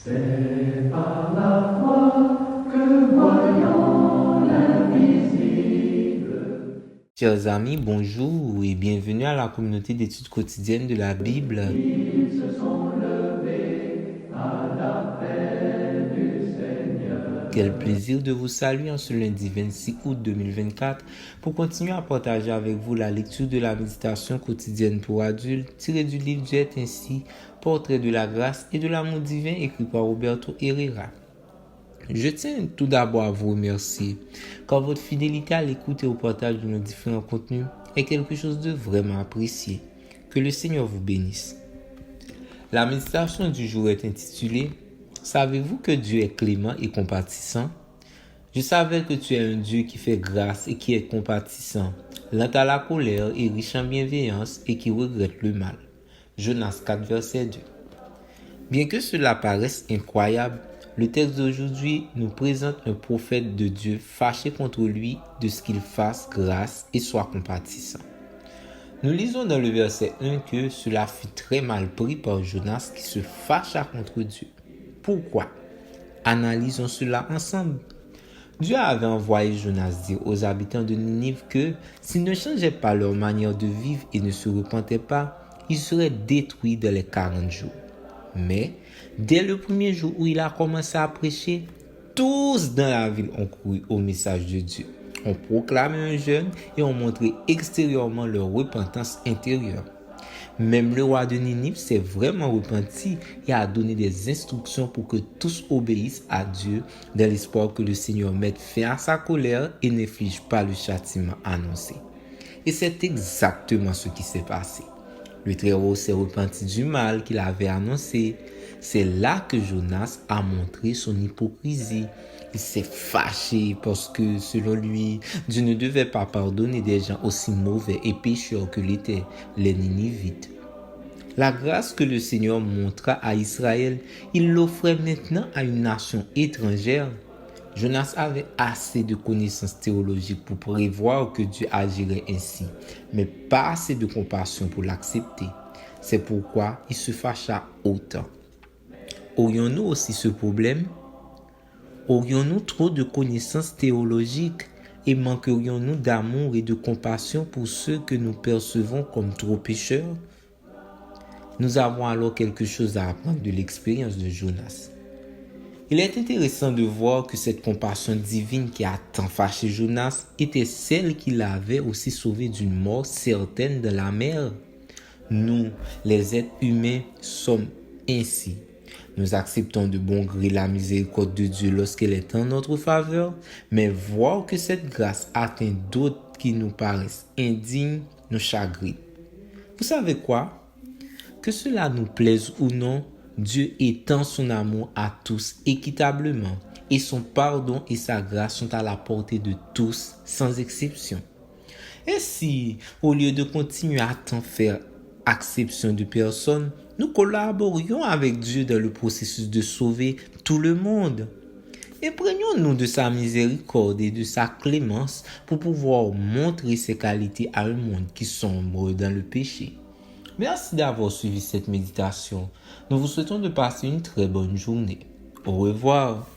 C'est par la foi que voyons l'invisible. Chers amis, bonjour et bienvenue à la communauté d'études quotidiennes de la Bible. Ils se sont levés à l'appel du Seigneur. Quel plaisir de vous saluer en ce lundi 26 août 2024 pour continuer à partager avec vous la lecture de la méditation quotidienne pour adultes tirée du livre du Est ainsi, Portrait de la grâce et de l'amour divin écrit par Roberto Herrera. Je tiens tout d'abord à vous remercier car votre fidélité à l'écoute et au partage de nos différents contenus est quelque chose de vraiment apprécié. Que le Seigneur vous bénisse. La méditation du jour est intitulée « Savez-vous que Dieu est clément et compatissant ?» Je savais que tu es un Dieu qui fait grâce et qui est compatissant, lent à la colère et riche en bienveillance et qui regrette le mal. Jonas 4, verset 2. Bien que cela paraisse incroyable, le texte d'aujourd'hui nous présente un prophète de Dieu fâché contre lui de ce qu'il fasse grâce et soit compatissant. Nous lisons dans le verset 1 que cela fut très mal pris par Jonas qui se fâcha contre Dieu. Pourquoi? Analysons cela ensemble. Dieu avait envoyé Jonas dire aux habitants de Ninive que s'ils ne changeaient pas leur manière de vivre et ne se repentaient pas, ils seraient détruits dans les 40 jours. Mais, dès le premier jour où il a commencé à prêcher, tous dans la ville ont couru au message de Dieu, ont proclamé un jeûne et ont montré extérieurement leur repentance intérieure. Même le roi de Ninive s'est vraiment repenti et a donné des instructions pour que tous obéissent à Dieu dans l'espoir que le Seigneur mette fin à sa colère et n'inflige pas le châtiment annoncé. Et c'est exactement ce qui s'est passé. Le Très-Haut s'est repenti du mal qu'il avait annoncé. C'est là que Jonas a montré son hypocrisie. Il s'est fâché parce que, selon lui, Dieu ne devait pas pardonner des gens aussi mauvais et pécheurs que l'étaient les Ninivites. La grâce que le Seigneur montra à Israël, il l'offrait maintenant à une nation étrangère. Jonas avait assez de connaissances théologiques pour prévoir que Dieu agirait ainsi, mais pas assez de compassion pour l'accepter. C'est pourquoi il se fâcha autant. Aurions-nous aussi ce problème? Aurions-nous trop de connaissances théologiques et manquerions-nous d'amour et de compassion pour ceux que nous percevons comme trop pécheurs? Nous avons alors quelque chose à apprendre de l'expérience de Jonas. Il est intéressant de voir que cette compassion divine qui a tant fâché Jonas était celle qui l'avait aussi sauvé d'une mort certaine dans la mer. Nous, les êtres humains, sommes ainsi. Nous acceptons de bon gré la miséricorde de Dieu lorsqu'elle est en notre faveur, mais voir que cette grâce atteint d'autres qui nous paraissent indignes nous chagrine. Vous savez quoi? Que cela nous plaise ou non, Dieu étend son amour à tous équitablement et son pardon et sa grâce sont à la portée de tous sans exception. Et si, au lieu de continuer à tant faire exception de personne, nous collaborions avec Dieu dans le processus de sauver tout le monde? Imprégnons-nous de sa miséricorde et de sa clémence pour pouvoir montrer ses qualités à un monde qui sombre dans le péché. Merci d'avoir suivi cette méditation. Nous vous souhaitons de passer une très bonne journée. Au revoir.